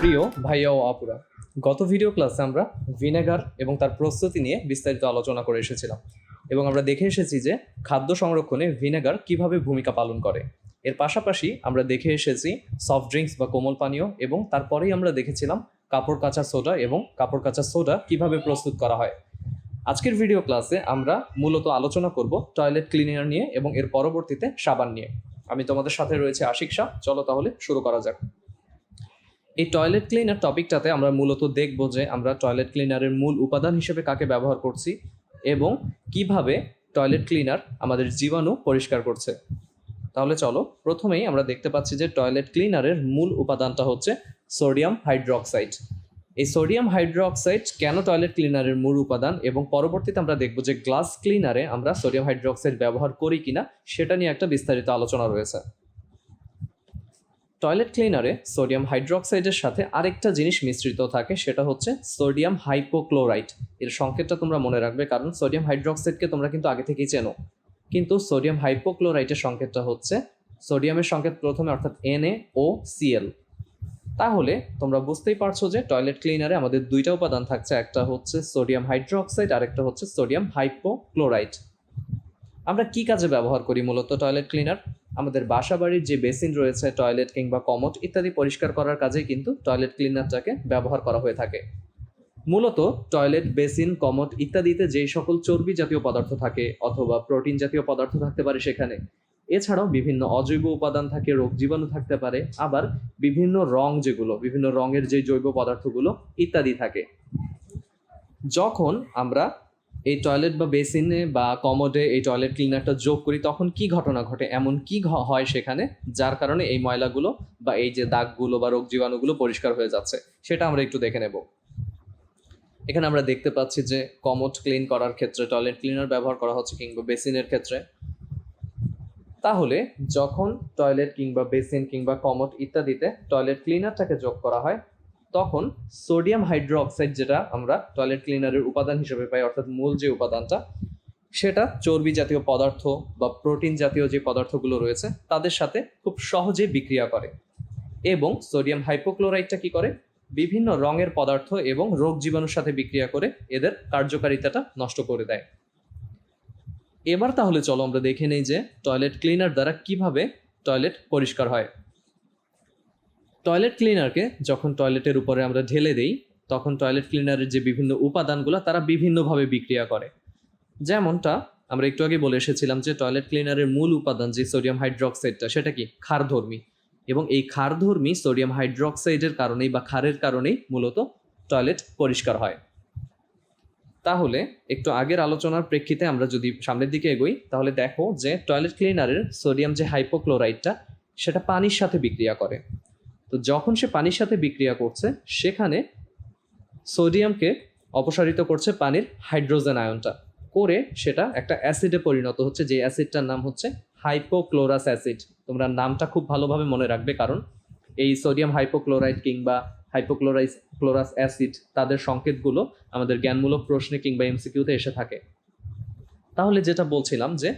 প্রিয় ভাইয়া ও আপুরা, গত ভিডিও ক্লাসে আমরা ভিনেগার এবং তার প্রস্তুতি নিয়ে বিস্তারিত আলোচনা করে এসেছিলাম এবং আমরা দেখে এসেছি যে খাদ্য সংরক্ষণে ভিনেগার কিভাবে ভূমিকা পালন করে। এর পাশাপাশি আমরা দেখে এসেছি সফট ড্রিঙ্কস বা কোমল পানীয়, এবং তারপরেই আমরা দেখেছিলাম কাপড় কাচা সোডা এবং কাপড় কাচা সোডা কিভাবে প্রস্তুত করা হয়। আজকের ভিডিও ক্লাসে আমরা মূলত আলোচনা করব টয়লেট ক্লিনার নিয়ে এবং এর পরবর্তীতে সাবান নিয়ে। আমি তোমাদের সাথে রয়েছে আশিক শাহ। চলো তাহলে শুরু করা যাক। এই টয়লেট ক্লিনার টপিকটাতে আমরা মূলত দেখব যে আমরা টয়লেট ক্লিনারের মূল উপাদান হিসেবে কাকে ব্যবহার করছি এবং কিভাবে টয়লেট ক্লিনার আমাদের জীবাণু পরিষ্কার করছে। তাহলে চলো, প্রথমেই আমরা দেখতে পাচ্ছি যে টয়লেট ক্লিনারের মূল উপাদানটা হচ্ছে সোডিয়াম হাইড্রোক্সাইড। এই সোডিয়াম হাইড্রোক্সাইড কেন টয়লেট ক্লিনারের মূল উপাদান, এবং পরবর্তীতে আমরা দেখব যে গ্লাস ক্লিনারে আমরা সোডিয়াম হাইড্রোক্সাইড ব্যবহার করি কিনা সেটা নিয়ে একটা বিস্তারিত আলোচনা রয়েছে। টয়লেট ক্লিনারে সোডিয়াম হাইড্রোক্সাইডের সাথে আরেকটা জিনিস মিশ্রিত থাকে, সেটা হচ্ছে সোডিয়াম হাইপোক্লোরাইট। এর সংকেতটা তোমরা মনে রাখবে, কারণ সোডিয়াম হাইড্রোক্সাইডকে তোমরা কিন্তু আগে থেকেই চেনো, কিন্তু সোডিয়াম হাইপোক্লোরাইটের সংকেতটা হচ্ছে সোডিয়ামের সংকেত প্রথমে, অর্থাৎ NaOCl। তাহলে তোমরা বুঝতেই পারছো যে টয়লেট ক্লিনারে আমাদের দুইটা উপাদান থাকছে, একটা হচ্ছে সোডিয়াম হাইড্রোক্সাইড আর একটা হচ্ছে সোডিয়াম হাইপোক্লোরাইট। আমরা কি কাজে ব্যবহার করি মূলত টয়লেট ক্লিনার? আমাদের বাসা বাড়ির যে বেসিন রয়েছে, টয়লেট কিংবা কমোড ইত্যাদি পরিষ্কার করার কাজে কিন্তু টয়লেট ক্লিনারটাকে ব্যবহার করা হয়ে থাকে। মূলত টয়লেট, বেসিন, কমোড ইত্যাদিতে যেই সকল চর্বি জাতীয় পদার্থ থাকে অথবা প্রোটিন জাতীয় পদার্থ থাকতে পারে সেখানে, এছাড়াও বিভিন্ন অজৈব উপাদান থাকে, রোগ জীবাণু থাকতে পারে, আবার বিভিন্ন বিভিন্ন রঙের যে জৈব পদার্থগুলো ইত্যাদি থাকে। যখন আমরা এই টয়লেট বা বেসিনে বা কমোডে এই টয়লেট ক্লিনারটা যোগ করি, তখন কি ঘটনা ঘটে, এমন কি হয় সেখানে যার কারণে এই ময়লাগুলো বা এই যে দাগগুলো বা রোগ জীবাণুগুলো পরিষ্কার হয়ে যাচ্ছে, সেটা আমরা একটু দেখে নেব। এখানে আমরা দেখতে পাচ্ছি যে কমোড ক্লিন করার ক্ষেত্রে টয়লেট ক্লিনার ব্যবহার করা হচ্ছে, কিংবা বেসিনের ক্ষেত্রে। তাহলে যখন টয়লেট কিংবা বেসিন কিংবা কমোড ইত্যাদিতে টয়লেট ক্লিনারটাকে যোগ করা হয়, তখন সোডিয়াম হাইড্রোক্সাইড, যেটা আমরা টয়লেট ক্লিনারের উপাদান হিসেবে পাই, অর্থাৎ মূল যে উপাদানটা, সেটা চর্বি জাতীয় পদার্থ বা প্রোটিন জাতীয় যে পদার্থগুলো রয়েছে তাদের সাথে খুব সহজে বিক্রিয়া করে, এবং সোডিয়াম হাইপোক্লোরাইডটা কি করে, বিভিন্ন রঙের পদার্থ এবং রোগ জীবাণুর সাথে বিক্রিয়া করে এদের কার্যকারিতাটা নষ্ট করে দেয়। এবার তাহলে চলো আমরা দেখে নেই যে টয়লেট ক্লিনার দ্বারা কিভাবে টয়লেট পরিষ্কার হয়। টয়লেট ক্লিনারকে যখন টয়লেটের উপরে আমরা ঢেলে দেই, তখন টয়লেট ক্লিনারের যে বিভিন্ন উপাদানগুলো তারা বিভিন্নভাবে বিক্রিয়া করে। যেমনটা আমরা একটু আগে বলে এসেছিলাম যে টয়লেট ক্লিনারের মূল উপাদান যে সোডিয়াম হাইড্রোক্সাইডটা, সেটা কি ক্ষারধর্মী, এবং এই ক্ষারধর্মী সোডিয়াম হাইড্রোক্সাইডের কারণেই বা ক্ষারের কারণেই মূলত টয়লেট পরিষ্কার হয়। তাহলে একটু আগের আলোচনার প্রেক্ষিতে আমরা যদি সামনের দিকে এগোই, তাহলে দেখো যে টয়লেট ক্লিনারের সোডিয়াম যে হাইপোক্লোরাইডটা, সেটা পানির সাথে বিক্রিয়া করে। তো যখন সে পানির সাথে বিক্রিয়া করছে, সেখানে সোডিয়ামকে অপসারিত করছে পানির হাইড্রোজেন আয়নটা, করে সেটা একটা অ্যাসিডে পরিণত হচ্ছে, যে অ্যাসিডটার নাম হচ্ছে হাইপোক্লোরাস অ্যাসিড। তোমরা নামটা খুব ভালোভাবে মনে রাখবে, কারণ এই সোডিয়াম হাইপোক্লোরাইড কিংবা ক্লোরাস অ্যাসিড, তাদের সংকেতগুলো আমাদের জ্ঞানমূলক প্রশ্নে কিংবা MCQতে এসে থাকে। তাহলে যেটা বলছিলাম যে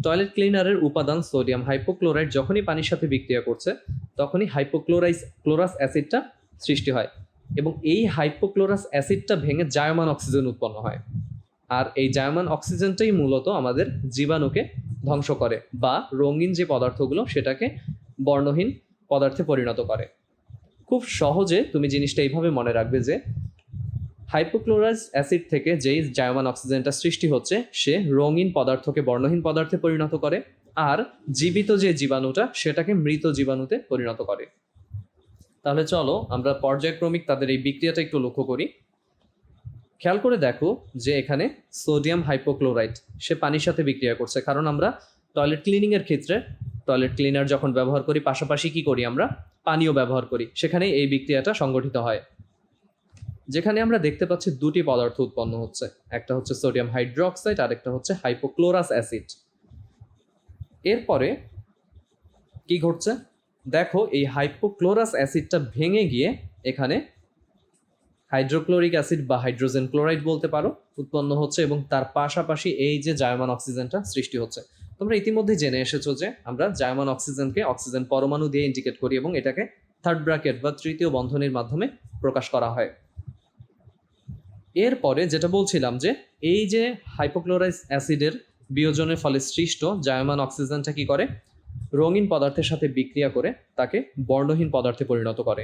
টয়লেট ক্লিনারের উপাদান সোডিয়াম হাইপোক্লোরাইড যখনই পানির সাথে বিক্রিয়া করছে, তখনই ক্লোরাস অ্যাসিডটা সৃষ্টি হয়, এবং এই হাইপোক্লোরাস অ্যাসিডটা ভেঙে জায়মান অক্সিজেন উৎপন্ন হয়। আর এই জায়মান অক্সিজেনটাই মূলত আমাদের জীবাণুকে ধ্বংস করে, বা রঙিন যে পদার্থগুলো সেটাকে বর্ণহীন পদার্থে পরিণত করে। খুব সহজে তুমি জিনিসটা এইভাবে মনে রাখবে যে হাইপোক্লোরাস অ্যাসিড থেকে যেই জায়মান অক্সিজেনটা সৃষ্টি হচ্ছে, সে রঙিন পদার্থকে বর্ণহীন পদার্থে পরিণত করে, আর জীবিত যে জীবাণুটা সেটাকে মৃত জীবাণুতে পরিণত করে। তাহলে চলো আমরা পর্যায়ক্রমিক তাদের এই বিক্রিয়াটা একটু লক্ষ্য করি। খেয়াল করে দেখো যে এখানে সোডিয়াম হাইপোক্লোরাইড সে পানির সাথে বিক্রিয়া করছে, কারণ আমরা টয়লেট ক্লিনিংয়ের ক্ষেত্রে টয়লেট ক্লিনার যখন ব্যবহার করি, পাশাপাশি কি করি, আমরা পানিও ব্যবহার করি, সেখানে এই বিক্রিয়াটা সংগঠিত হয়। যেখানে আমরা দেখতে পাচ্ছি দুটি পদার্থ উৎপন্ন হচ্ছে, একটা হচ্ছে সোডিয়াম হাইড্রোক্সাইড আর একটা হচ্ছে হাইপোক্লোরাস অ্যাসিড। এরপরে কি ঘটছে দেখো, এই হাইপোক্লোরাস অ্যাসিডটা ভেঙে গিয়ে এখানে হাইড্রোক্লোরিক অ্যাসিড বা হাইড্রোজেন ক্লোরাইড বলতে পারো উৎপন্ন হচ্ছে, এবং তার পাশাপাশি এই যে জায়মান অক্সিজেনটা সৃষ্টি হচ্ছে। তোমরা ইতিমধ্যে জেনে এসেছো যে আমরা জায়মান অক্সিজেনকে অক্সিজেন পরমাণু দিয়ে ইন্ডিকেট করি এবং এটাকে থার্ড ব্র্যাকেট বা তৃতীয় বন্ধনীর মাধ্যমে প্রকাশ করা হয়। এরপরে যেটা বলছিলাম যে এই যে হাইপোক্লোরাইজ অ্যাসিডের বিয়োজনের ফলে সৃষ্ট জায়মান অক্সিজেনটা কি করে, রঙিন পদার্থের সাথে বিক্রিয়া করে তাকে বর্ণহীন পদার্থে পরিণত করে,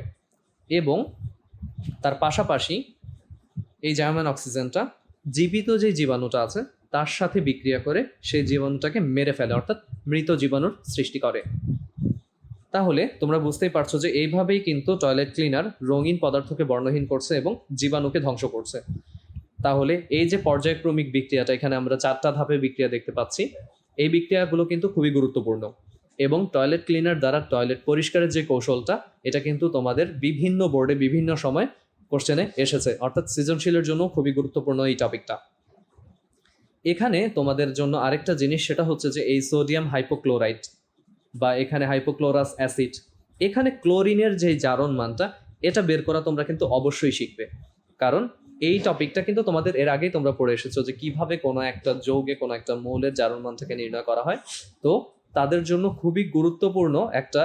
এবং তার পাশাপাশি এই জায়মান অক্সিজেনটা জীবিত যে জীবাণুটা আছে তার সাথে বিক্রিয়া করে সেই জীবাণুটাকে মেরে ফেলে, অর্থাৎ মৃত জীবাণুর সৃষ্টি করে। তাহলে তোমরা বুঝতেই পারছো যে এইভাবেই কিন্তু টয়লেট ক্লিনার রঙিন পদার্থকে বর্ণহীন করছে এবং জীবাণুকে ধ্বংস করছে। তাহলে এই যে পর্যায়ক্রমিক বিক্রিয়াটা, এখানে আমরা 4টা ধাপে বিক্রিয়া দেখতে পাচ্ছি, এই বিক্রিয়াগুলো কিন্তু খুবই গুরুত্বপূর্ণ। এবং টয়লেট ক্লিনার দ্বারা টয়লেট পরিষ্কারের যে কৌশলটা, এটা কিন্তু তোমাদের বিভিন্ন বোর্ডে বিভিন্ন সময় কোশ্চেনে এসেছে, অর্থাৎ সৃজনশীলের জন্য খুবই গুরুত্বপূর্ণ এই টপিকটা। এখানে তোমাদের জন্য আরেকটা জিনিস, সেটা হচ্ছে যে এই সোডিয়াম হাইপোক্লোরাইড বা এখানে হাইপোক্লোরাস অ্যাসিড, এখানে ক্লোরিনের যে জারণ মানটা, এটা বের করা তোমরা কিন্তু অবশ্যই শিখবে, কারণ এই টপিকটা কিন্তু তোমাদের এর আগেই তোমরা পড়ে এসেছো যে কিভাবে কোনো একটা যৌগে কোনো একটা মৌলের জারণ মানটাকে নির্ণয় করা হয়। তো তাদের জন্য খুবই গুরুত্বপূর্ণ একটা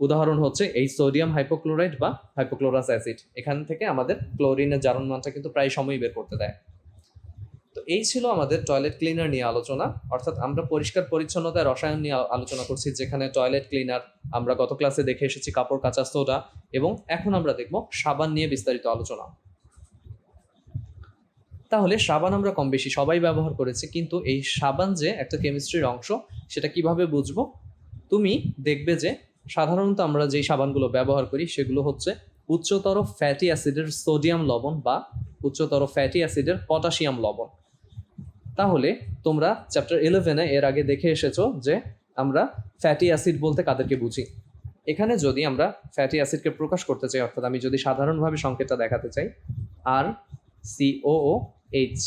উদাহরণ হচ্ছে এই সোডিয়াম হাইপোক্লোরাইড বা হাইপোক্লোরাস অ্যাসিড। এখান থেকে আমাদের ক্লোরিনের জারণ মানটা কিন্তু প্রায় সময়ই বের করতে দেয়। তো এই ছিল আমাদের টয়লেট ক্লিনার নিয়ে আলোচনা, অর্থাৎ আমরা পরিষ্কার পরিচ্ছন্নতায় রসায়ন নিয়ে আলোচনা করছি, যেখানে টয়লেট ক্লিনার আমরা গত ক্লাসে দেখে এসেছি কাপড় কাচা সোডা, এবং এখন আমরা দেখব সাবান নিয়ে বিস্তারিত আলোচনা। তাহলে সাবান আমরা কম বেশি সবাই ব্যবহার করেছি, কিন্তু এই সাবান যে একটা কেমিস্ট্রির অংশ, সেটা কিভাবে বুঝবো? তুমি দেখবে যে সাধারণত আমরা যেই সাবানগুলো ব্যবহার করি সেগুলো হচ্ছে উচ্চতর ফ্যাটি অ্যাসিডের সোডিয়াম লবণ বা উচ্চতর ফ্যাটি অ্যাসিডের পটাশিয়াম লবণ। তাহলে তোমরা চ্যাপ্টার 11-এ এর আগে দেখে এসেছো যে আমরা ফ্যাটি অ্যাসিড বলতে কাদেরকে বুঝি। এখানে যদি আমরা ফ্যাটি অ্যাসিডকে প্রকাশ করতে চাই, অর্থাৎ আমি যদি সাধারণভাবে সংকেতটা দেখাতে চাই, RCOOH,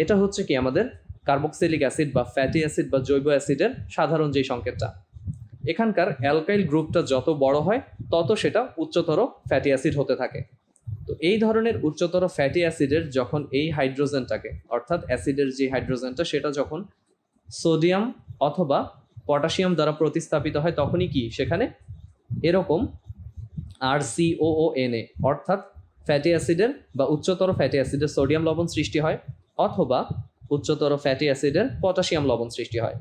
এটা হচ্ছে কি আমাদের কার্বক্সিলিক অ্যাসিড বা ফ্যাটি অ্যাসিড বা জৈব অ্যাসিডের সাধারণ যেই সংকেতটা। এখানকার অ্যালকাইল গ্রুপটা যত বড় হয় তত সেটা উচ্চতর ফ্যাটি অ্যাসিড হতে থাকে। তো এই ধরনের উচ্চতর ফ্যাটি অ্যাসিডের যখন এই হাইড্রোজেনটাকে, অর্থাৎ অ্যাসিডের যে হাইড্রোজেনটা, সেটা যখন সোডিয়াম অথবা পটাশিয়াম দ্বারা প্রতিস্থাপিত হয়, তখনই কি সেখানে এরকম RCOONA, অর্থাৎ ফ্যাটি অ্যাসিডের বা উচ্চতর ফ্যাটি অ্যাসিডের সোডিয়াম লবণ সৃষ্টি হয়, অথবা উচ্চতর ফ্যাটি অ্যাসিডের পটাশিয়াম লবণ সৃষ্টি হয়।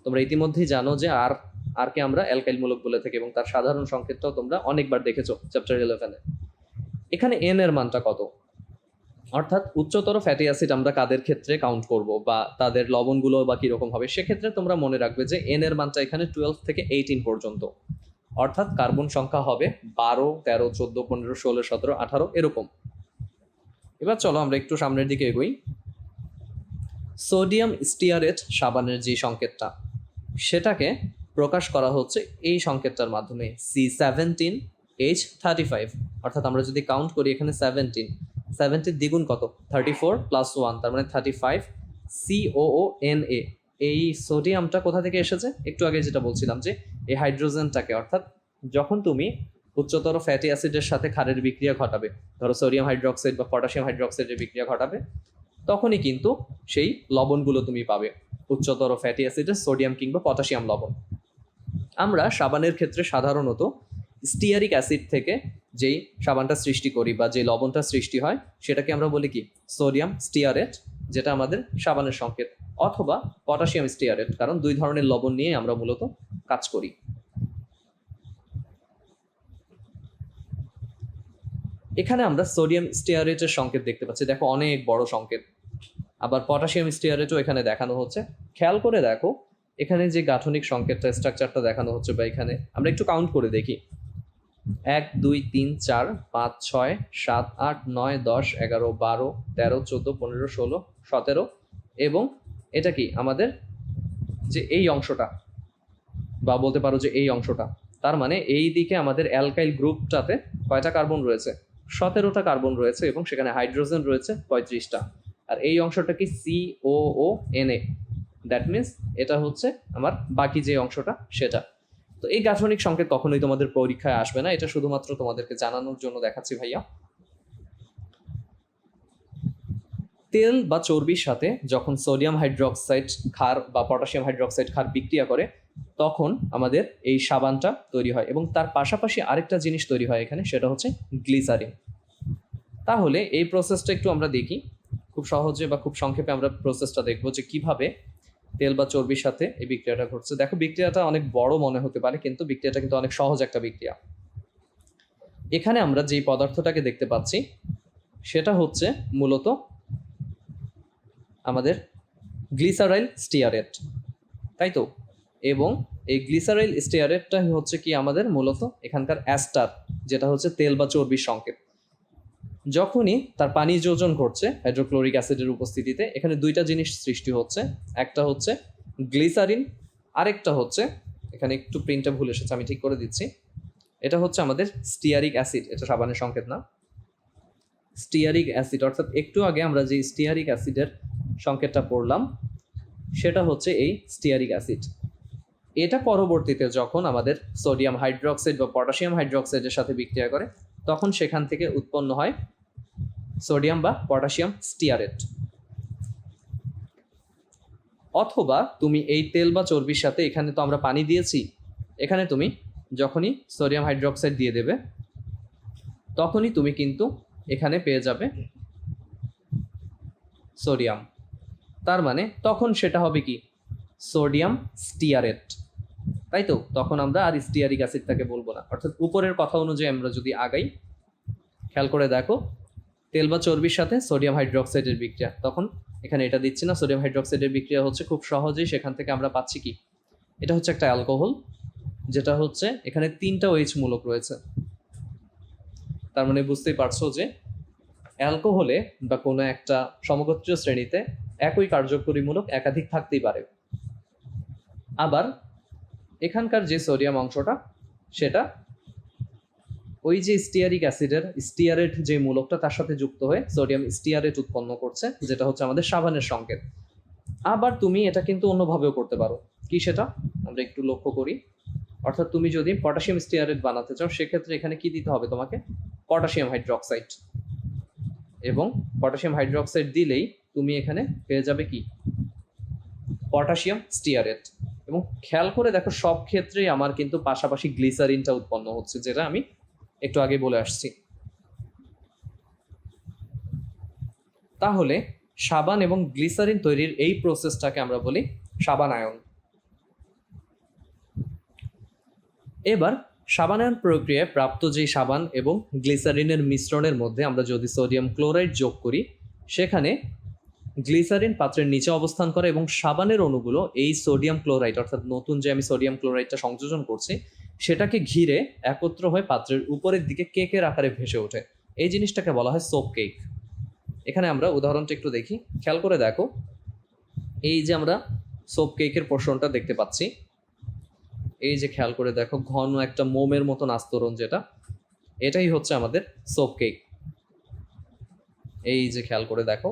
তোমরা ইতিমধ্যেই জানো যে আরকে আমরা অ্যালকাইল মূলক বলে থাকি, এবং তার সাধারণ সংকেতটাও তোমরা অনেকবার দেখেছো চ্যাপ্টার 11-এ। এখানে এন এর মানটা কত, অর্থাৎ উচ্চতর ফ্যাটি অ্যাসিড আমরা কাদের ক্ষেত্রে কাউন্ট করব বা তাদের লবণগুলো বা কিরকম হবে, সেক্ষেত্রে তোমরা মনে রাখবে যে এন এর মানটা এখানে 12 থেকে 18 পর্যন্ত, অর্থাৎ কার্বন সংখ্যা হবে 12, 13, 14, 15, 16, 17, 18 এরকম। এবার চলো আমরা একটু সামনের দিকে এগোই। সোডিয়াম স্টিয়ারেট সাবানের যে সংকেতটা, সেটাকে প্রকাশ করা হচ্ছে এই সংকেতটার মাধ্যমে, C17H35, অর্থাৎ আমরা যদি কাউন্ট করি এখানে 17 দ্বিগুণ কত, 34 + 1, তার মানে 35 COONA। এই সোডিয়ামটা কোথা থেকে এসেছে? একটু আগে যেটা বলছিলাম যে এই হাইড্রোজেনটাকে, অর্থাৎ যখন তুমি উচ্চতর ফ্যাটি অ্যাসিডের সাথে ক্ষারের বিক্রিয়া ঘটাবে, ধরো সোডিয়াম হাইড্রোক্সাইড বা পটাশিয়াম হাইড্রোক্সাইডের বিক্রিয়া ঘটাবে, তখনই কিন্তু সেই লবণগুলো তুমি পাবে, উচ্চতর ফ্যাটি অ্যাসিডের সোডিয়াম কিংবা পটাশিয়াম লবণ। আমরা সাবানের ক্ষেত্রে সাধারণত স্টিয়ারিক অ্যাসিড থেকে যেই সাবানটা সৃষ্টি করি বা যে লবণটা সৃষ্টি হয়, সেটাকে আমরা বলি কি সোডিয়াম স্টিয়ারেট, যেটা আমাদের সাবানের সংকেত, অথবা পটাশিয়াম স্টিয়ারেট, কারণ দুই ধরনের লবণ নিয়ে আমরা মূলত কাজ করি। এখানে আমরা সোডিয়াম স্টিয়ারেটের সংকেত দেখতে পাচ্ছি, দেখো অনেক বড় সংকেত। আবার পটাশিয়াম স্টিয়ারেটও এখানে দেখানো হচ্ছে। খেয়াল করে দেখো এখানে যে গাঠনিক সংকেতটা, স্ট্রাকচারটা দেখানো হচ্ছে, বা এখানে আমরা একটু কাউন্ট করে দেখি, 1 2 3 4 5 6 7 8 9 10 11 12 13 14 15 16 17, এবং এটা কি আমাদের যে এই অংশটা, বা বলতে পারো যে এই অংশটা, তার মানে এই দিকে আমাদের অ্যালকাইল গ্রুপটাতে কয়টা কার্বন রয়েছে? 17টা কার্বন রয়েছে, এবং সেখানে হাইড্রোজেন রয়েছে 35টা। আর এই অংশটা কি COONA, দ্যাট মিনস এটা হচ্ছে আমার বাকি যে অংশটা সেটা। তো এই গাঠনিক সংকেত কখনোই তোমাদের পরীক্ষায় আসবে না, এটা শুধুমাত্র তোমাদেরকে জানানোর জন্য দেখাচ্ছি ভাইয়া। তেল বা চর্বির সাথে যখন সোডিয়াম হাইড্রোক্সাইড ক্ষার বা পটাশিয়াম হাইড্রোক্সাইড ক্ষার বিক্রিয়া করে তখন আমাদের এই সাবানটা তৈরি হয়, এবং তার পাশাপাশি আরেকটা জিনিস তৈরি হয় এখানে, সেটা হচ্ছে গ্লিসারিন। তাহলে এই প্রসেসটা একটু আমরা দেখি খুব সহজে বা খুব সংক্ষেপে আমরা প্রসেসটা দেখবো যে কিভাবে তেল বা চর্বির সাথে এই বিক্রিয়াটা ঘটছে। দেখো, বিক্রিয়াটা অনেক বড় মনে হতে পারে, কিন্তু বিক্রিয়াটা কিন্তু অনেক সহজ একটা বিক্রিয়া। এখানে আমরা যেই পদার্থটাকে দেখতে পাচ্ছি সেটা হচ্ছে মূলত আমাদের গ্লিসারাইল স্টিয়ারেট, তাই তো? এবং এই গ্লিসারাইল স্টিয়ারেটটা হচ্ছে কি আমাদের মূলত এখানকার অ্যাস্টার, যেটা হচ্ছে তেল বা চর্বির সংকেত। যখনই তার পানি যোজন ঘটছে হাইড্রোক্লোরিক অ্যাসিডের উপস্থিতিতে, এখানে দুইটা জিনিস সৃষ্টি হচ্ছে। একটা হচ্ছে গ্লিসারিন, আরেকটা হচ্ছে, এখানে একটু প্রিন্টটা ভুল এসেছে, আমি ঠিক করে দিচ্ছি, এটা হচ্ছে আমাদের স্টিয়ারিক অ্যাসিড। এটা সাবানের সংকেত না, স্টিয়ারিক অ্যাসিড। অর্থাৎ একটু আগে আমরা যে স্টিয়ারিক অ্যাসিডের সংকেতটা পড়লাম সেটা হচ্ছে এই স্টিয়ারিক অ্যাসিড। এটা পরবর্তীতে যখন আমাদের সোডিয়াম হাইড্রোক্সাইড বা পটাশিয়াম হাইড্রোক্সাইডের সাথে বিক্রিয়া করে তখন সেখান থেকে উৎপন্ন হয় সোডিয়াম বা পটাশিয়াম স্টিয়ারেট। অথবা তুমি এই তেল বা চর্বির সাথে, এখানে তো আমরা পানি দিয়েছি, এখানে তুমি যখনই সোডিয়াম হাইড্রোক্সাইড দিয়ে দেবে তখনই তুমি কিন্তু এখানে পেয়ে যাবে সোডিয়াম। তার মানে তখন সেটা হবে কি সোডিয়াম স্টিয়ারেট, তাই তো? তখন আমরা আর স্টিয়ারিক অ্যাসিডটাকে বলবো না। অর্থাৎ উপরের কথা অনুযায়ী আমরা যদি আগাই, খেয়াল করে দেখো, তেল বা চর্বির সাথে সোডিয়াম হাইড্রোক্সাইডের বিক্রিয়া, তখন এখানে এটা দিচ্ছি না, সোডিয়াম হাইড্রোক্সাইডের বিক্রিয়া হচ্ছে খুব সহজেই সেখান থেকে আমরা পাচ্ছি কি, এটা হচ্ছে একটা অ্যালকোহল, যেটা হচ্ছে এখানে 3টা OH মূলক রয়েছে। তার মানে বুঝতেই পারছো যে অ্যালকোহলে বা কোনো একটা সমগোত্রীয় শ্রেণীতে একই কার্যকরী মূলক একাধিক থাকতেই পারে। আবার এখানকার যে সোডিয়াম অংশটা সেটা ওই যে স্টিয়ারিক অ্যাসিডের স্টিয়ারেট যে মূলকটা তার সাথে যুক্ত হয়ে সোডিয়াম স্টিয়ারেট উৎপন্ন করছে, যেটা হচ্ছে আমাদের সাবানের সংকেত। আবার তুমি এটা কিন্তু অন্যভাবেও করতে পারো। কি সেটা আমরা একটু লক্ষ্য করি। অর্থাৎ তুমি যদি পটাশিয়াম স্টিয়ারেট বানাতে চাও সেক্ষেত্রে এখানে কি দিতে হবে তোমাকে, পটাশিয়াম হাইড্রোক্সাইড। এবং পটাশিয়াম হাইড্রোক্সাইড দিলেই তুমি এখানে পেয়ে যাবে কি পটাশিয়াম স্টিয়ারেট। এবং খেয়াল করে দেখো, সব ক্ষেত্রেই আমার কিন্তু পাশাপাশি গ্লিসারিনটা উৎপন্ন হচ্ছে, যেটা আমি একটু আগে বলে আসছি। তাহলে সাবান এবং গ্লিসারিন তৈরির এই প্রসেসটাকে আমরা বলি সাবানায়ন। এবার সাবানায়ন প্রক্রিয়ায় প্রাপ্ত যে সাবান এবং গ্লিসারিনের মিশ্রণের মধ্যে আমরা যদি সোডিয়াম ক্লোরাইড যোগ করি, সেখানে গ্লিসারিন পাত্রের নিচে অবস্থান করে এবং সাবানের অণুগুলো এই সোডিয়াম ক্লোরাইড, অর্থাৎ নতুন যে আমি সোডিয়াম ক্লোরাইডটা সংযোজন করছি সেটাকে ঘিরে একত্র হয়ে পাত্রের উপরের দিকে কেকের আকারে ভেসে ওঠে। এই জিনিসটাকে বলা হয় সোপ কেক। এখানে আমরা উদাহরণটা একটু দেখি, খেয়াল করে দেখো, এই যে আমরা সোপ কেকের পোর্শনটা দেখতে পাচ্ছি, এই যে খেয়াল করে দেখো ঘন একটা মোমের মতন আস্তরণ, যেটা এটাই হচ্ছে আমাদের সোপ কেক। এই যে খেয়াল করে দেখো,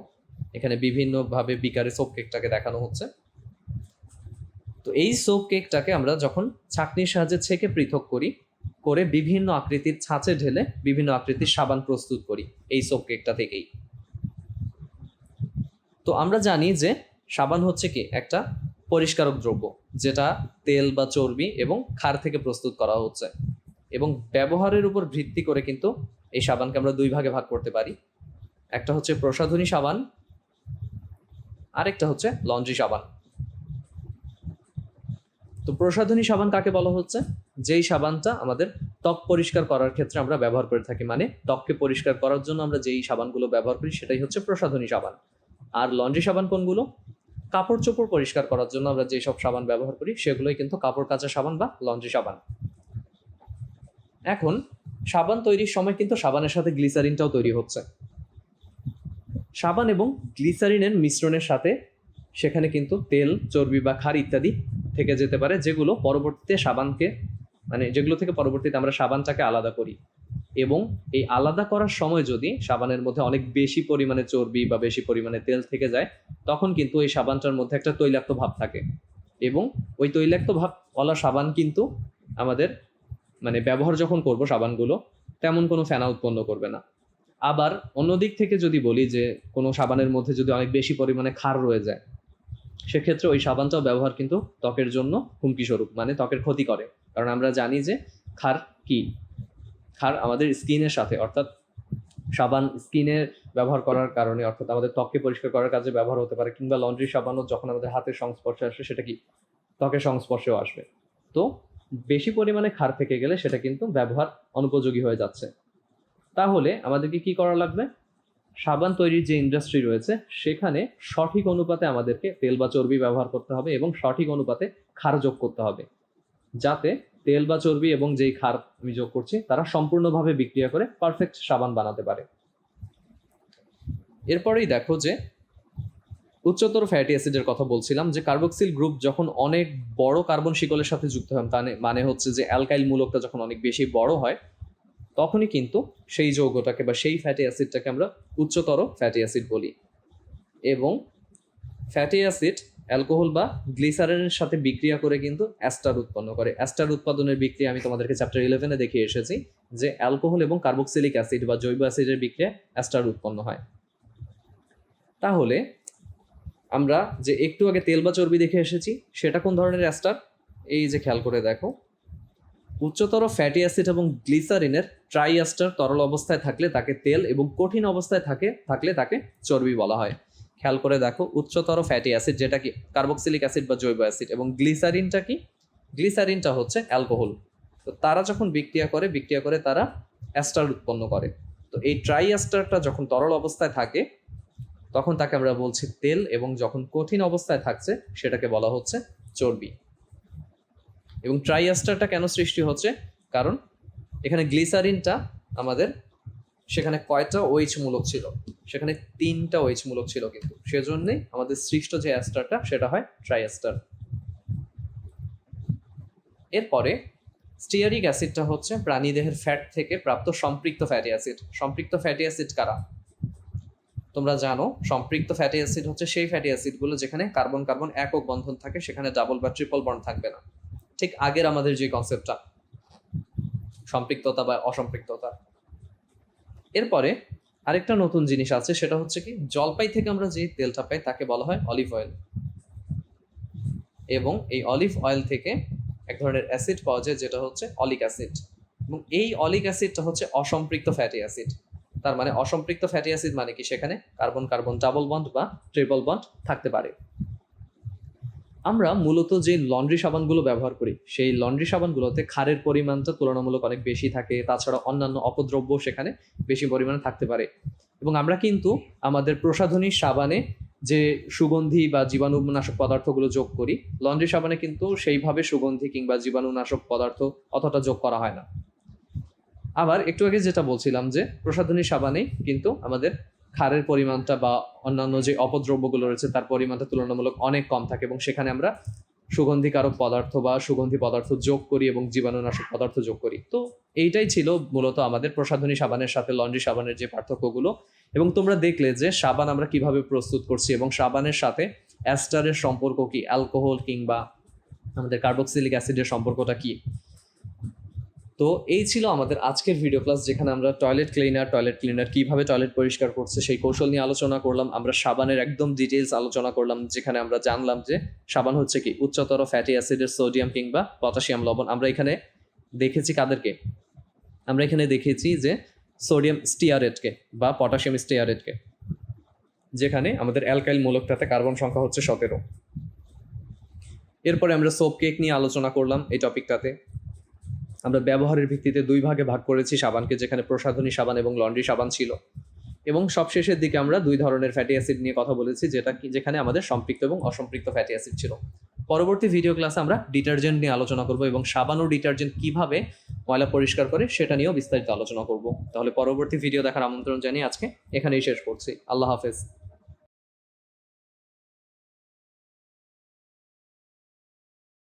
এখানে বিভিন্নভাবে বিকারে সোপ কেকটাকে দেখানো হচ্ছে। তো এই সোপ কেকটাকে আমরা যখন ছাঁকনির সাহায্যে ছেঁকে পৃথক করি, করে বিভিন্ন আকৃতির ছাঁচে ঢেলে বিভিন্ন আকৃতির সাবান প্রস্তুত করি এই সোপ কেকটা থেকেই। তো আমরা জানি যে সাবান হচ্ছে কি একটা পরিষ্কারক দ্রব্য, যেটা তেল বা চর্বি এবং ক্ষার থেকে প্রস্তুত করা হচ্ছে। এবং ব্যবহারের উপর ভিত্তি করে কিন্তু এই সাবানকে আমরা দুই ভাগে ভাগ করতে পারি। একটা হচ্ছে প্রসাধনী সাবান, আরেকটা হচ্ছে লন্ড্রি সাবান। তো প্রসাধনী সাবান কাকে বলা হচ্ছে? যেই সাবানটা আমাদের ত্বক পরিষ্কার করার ক্ষেত্রে আমরা ব্যবহার করে থাকি, মানে ত্বককে পরিষ্কার করার জন্য আমরা যেই সাবানগুলো ব্যবহার করি সেটাই হচ্ছে প্রসাধনী সাবান। আর লন্ড্রি সাবান কোনগুলো? কাপড় চোপড় পরিষ্কার করার জন্য আমরা যেসব সাবান ব্যবহার করি সেগুলোই কিন্তু কাপড় কাচা সাবান বা লন্ড্রি সাবান। এখন সাবান তৈরির সময় কিন্তু সাবানের সাথে গ্লিসারিনটাও তৈরি হচ্ছে। সাবান এবং গ্লিসারিনের মিশ্রণের সাথে সেখানে কিন্তু তেল, চর্বি বা ক্ষার ইত্যাদি থেকে যেতে পারে, যেগুলো পরবর্তীতে সাবানকে, মানে যেগুলো থেকে পরবর্তীতে আমরা সাবানটাকে আলাদা করি। এবং এই আলাদা করার সময় যদি সাবানের মধ্যে অনেক বেশি পরিমাণে চর্বি বা বেশি পরিমাণে তেল থেকে যায়, তখন কিন্তু এই সাবানটার মধ্যে একটা তৈলাক্ত ভাব থাকে। এবং ওই তৈলাক্ত ভাবওয়ালা সাবান কিন্তু আমাদের, মানে ব্যবহার যখন করব সাবানগুলো, তেমন কোনো ফেনা উৎপন্ন করবে না। আবার অন্য দিক থেকে যদি বলি যে কোনো সাবানের মধ্যে যদি অনেক বেশি পরিমাণে ক্ষার রয়ে যায়, সেক্ষেত্রে ওই সাবানটাও ব্যবহার কিন্তু ত্বকের জন্য হুমকি স্বরূপ, মানে ত্বকের ক্ষতি করে। কারণ আমরা জানি যে ক্ষার কি, ক্ষার আমাদের স্কিনের সাথে, অর্থাৎ সাবান স্কিনে ব্যবহার করার কারণে, অর্থাৎ আমাদের ত্বককে পরিষ্কার করার কাজে ব্যবহার হতে পারে, কিংবা লন্ড্রি সাবানও যখন আমাদের হাতের সংস্পর্শে আসে সেটা কি ত্বকের সংস্পর্শেও আসবে। তো বেশি পরিমাণে ক্ষার থেকে গেলে সেটা কিন্তু ব্যবহার অনুপযোগী হয়ে যাচ্ছে। তাহলে আমাদেরকে কি করা লাগবে? সাবান তৈরির যে ইন্ডাস্ট্রি রয়েছে সেখানে সঠিক অনুপাতে আমাদেরকে তেল বা চর্বি ব্যবহার করতে হবে এবং সঠিক অনুপাতে ক্ষার যোগ করতে হবে, যাতে তেল বা চর্বি এবং যেই ক্ষার আমি যোগ করছি তারা সম্পূর্ণভাবে বিক্রিয়া করে পারফেক্ট সাবান বানাতে পারে। এরপরেই দেখো যে উচ্চতর ফ্যাটি অ্যাসিডের কথা বলছিলাম, যে কার্বক্সিল গ্রুপ যখন অনেক বড় কার্বন শিকলের সাথে যুক্ত হয়, মানে হচ্ছে যে অ্যালকাইল মূলকটা যখন অনেক বেশি বড় হয়, তখনই কিন্তু সেই যৌগটাকে বা সেই ফ্যাটি অ্যাসিডটাকে আমরা উচ্চতর ফ্যাটি অ্যাসিড বলি। এবং ফ্যাটি অ্যাসিড অ্যালকোহল বা গ্লিসারিনের সাথে বিক্রিয়া করে কিন্তু অ্যাস্টার উৎপন্ন করে। অ্যাস্টার উৎপাদনের বিক্রিয়া আমি তোমাদেরকে চ্যাপ্টার 11-এ দেখিয়ে এসেছি, যে অ্যালকোহল এবং কার্বক্সিলিক অ্যাসিড বা জৈব অ্যাসিডের বিক্রিয়া অ্যাস্টার উৎপন্ন হয়। তাহলে আমরা যে একটু আগে তেল বা চর্বি দেখে এসেছি, সেটা কোন ধরনের অ্যাস্টার? এই যে খেয়াল করে দেখো, উচ্চতর ফ্যাটি অ্যাসিড এবং গ্লিসারিনের ট্রাই অ্যাস্টার তরল অবস্থায় থাকলে তাকে তেল, এবং কঠিন অবস্থায় থাকলে তাকে চর্বি বলা হয়। খেয়াল করে দেখো, উচ্চতর ফ্যাটি অ্যাসিড যেটা কি কার্বক্সিলিক অ্যাসিড বা জৈব অ্যাসিড, এবং গ্লিসারিনটা কি? গ্লিসারিনটা হচ্ছে অ্যালকোহল। তো তারা যখন বিক্রিয়া করে তারা অ্যাস্টার উৎপন্ন করে। তো এই ট্রাই অ্যাস্টারটা যখন তরল অবস্থায় থাকে তখন তাকে আমরা বলছি তেল, এবং যখন কঠিন অবস্থায় থাকছে সেটাকে বলা হচ্ছে চর্বি। এবং ট্রাই অ্যাস্টারটা কেন সৃষ্টি হচ্ছে? কারণ এখানে গ্লিসারিনটা আমাদের সেখানে কয়টা ওইচ মূলক ছিল? সেখানে 3টা ওইচ মূলক ছিল, কিন্তু সেজন্যই আমাদের সৃষ্ট যে অ্যাস্টারটা সেটা হয় ট্রাই অ্যাস্টার। এরপরে স্টিয়ারিক অ্যাসিডটা হচ্ছে প্রাণীদেহের ফ্যাট থেকে প্রাপ্ত সম্পৃক্ত ফ্যাটি অ্যাসিড। সম্পৃক্ত ফ্যাটি অ্যাসিড কারা? তোমরা জানো, সম্পৃক্ত ফ্যাটি অ্যাসিড হচ্ছে সেই ফ্যাটি অ্যাসিডগুলো যেখানে কার্বন কার্বন একক বন্ধন থাকে, সেখানে ডাবল বা ট্রিপল বন্ড থাকবে না। ঠিক আগের আমাদের যে কনসেপ্টটা, সম্পৃক্ততা বা অসম্পৃক্ততা। এরপরে আরেকটা নতুন জিনিস আছে, সেটা হচ্ছে কি জলপাই থেকে আমরা যে তেলটা পাই তাকে বলা হয় অলিভ অয়েল। এবং এই অলিভ অয়েল থেকে এক ধরনের অ্যাসিড পাওয়া যায় যেটা হচ্ছে অলিক অ্যাসিড, এবং এই অলিক অ্যাসিডটা হচ্ছে অসম্পৃক্ত ফ্যাটি অ্যাসিড। তার মানে অসম্পৃক্ত ফ্যাটি অ্যাসিড মানে কি সেখানে কার্বন কার্বন ডাবল বন্ড বা ট্রিপল বন্ড থাকতে পারে। আমরা মূলত যে লন্ড্রি সাবানগুলো ব্যবহার করি, সেই লন্ড্রি সাবানগুলোতে ক্ষারের পরিমাণটা তুলনামূলক অনেক বেশি থাকে, তাছাড়া অন্যান্য অপদ্রব্য সেখানে বেশি পরিমাণে থাকতে পারে। এবং আমরা কিন্তু আমাদের প্রসাধনী সাবানে যে সুগন্ধি বা জীবাণুনাশক পদার্থগুলো যোগ করি, লন্ড্রি সাবানে কিন্তু সেইভাবে সুগন্ধি কিংবা জীবাণুনাশক পদার্থ অতটা যোগ করা হয় না। আবার একটু আগে যেটা বলছিলাম যে প্রসাধনী সাবানে কিন্তু আমাদের ক্ষারের পরিমাণটা বা অন্যান্য যে অপদ্রব্যগুলো রয়েছে তার পরিমাণটা তুলনামূলক অনেক কম থাকে, এবং সেখানে আমরা সুগন্ধিকারক পদার্থ বা সুগন্ধি পদার্থ যোগ করি এবং জীবাণুনাশক পদার্থ যোগ করি। তো এইটাই ছিল মূলত আমাদের প্রসাধনী সাবানের সাথে লন্ড্রি সাবানের যে পার্থক্যগুলো। এবং তোমরা দেখলে যে সাবান আমরা কিভাবে প্রস্তুত করছি এবং সাবানের সাথে অ্যাস্টারের সম্পর্ক কি, অ্যালকোহল কিংবা আমাদের কার্বক্সিলিক অ্যাসিডের সম্পর্কটা কি। তো এই ছিল আমাদের আজকের ভিডিও ক্লাস, যেখানে আমরা টয়লেট ক্লিনার কিভাবে টয়লেট পরিষ্কার করছে সেই কৌশল নিয়ে আলোচনা করলাম। আমরা সাবানের একদম ডিটেলস আলোচনা করলাম, যেখানে আমরা জানলাম যে সাবান হচ্ছে কি উচ্চতর ফ্যাটি অ্যাসিডের সোডিয়াম কিংবা পটাশিয়াম লবণ। আমরা এখানে দেখেছি কাদেরকে? আমরা এখানে দেখেছি যে সোডিয়াম স্টিয়ারেটকে বা পটাশিয়াম স্টিয়ারেটকে, যেখানে আমাদের অ্যালকাইল মূলকটাতে কার্বন সংখ্যা হচ্ছে 17। এরপরে আমরা সোপ কেক নিয়ে আলোচনা করলাম। এই টপিকটাতে আমরা ব্যবহারের ভিত্তিতে 2 ভাগে ভাগ করেছি সাবানকে, যেখানে প্রসাধনী সাবান এবং লন্ড্রি সাবান ছিল। এবং সবশেষের দিকে আমরা 2 ধরনের ফ্যাটি অ্যাসিড নিয়ে কথা বলেছি, যেখানে আমাদের সম্পৃক্ত এবং অসম্পৃক্ত ফ্যাটি অ্যাসিড ছিল। পরবর্তী ভিডিও ক্লাসে আমরা ডিটারজেন্ট নিয়ে আলোচনা করব এবং সাবান ও ডিটারজেন্ট কিভাবে ময়লা পরিষ্কার করে সেটা নিয়েও বিস্তারিত আলোচনা করব। তাহলে পরবর্তী ভিডিও দেখার আমন্ত্রণ জানিয়ে আজকে এখানেই শেষ করছি। আল্লাহ হাফেজ।